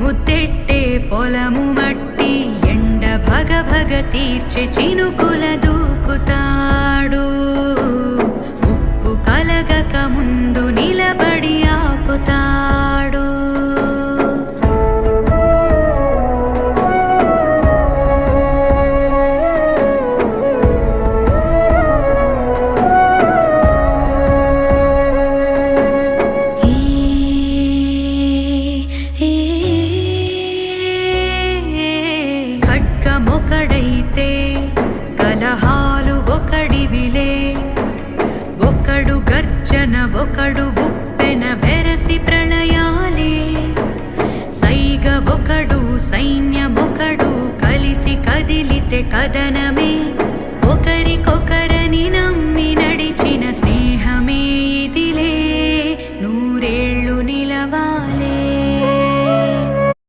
ముద్దెట్టే పొలము మట్టి ఎండ భగ భగ తీర్చే చినుకుల దూకుతాడు. ఉప్పు కలగక ముందు నిలబడి ఆపుతాడు. ఖడ్గమొకడైతే కలహాలు ఒకడివిలే. ఒకడు గర్జన ఒకడు గుప్పెన బెరసి ప్రళయాలే. సైగ ఒకడు సైన్యమొకడు కలిసి కదిలితే కదనమే.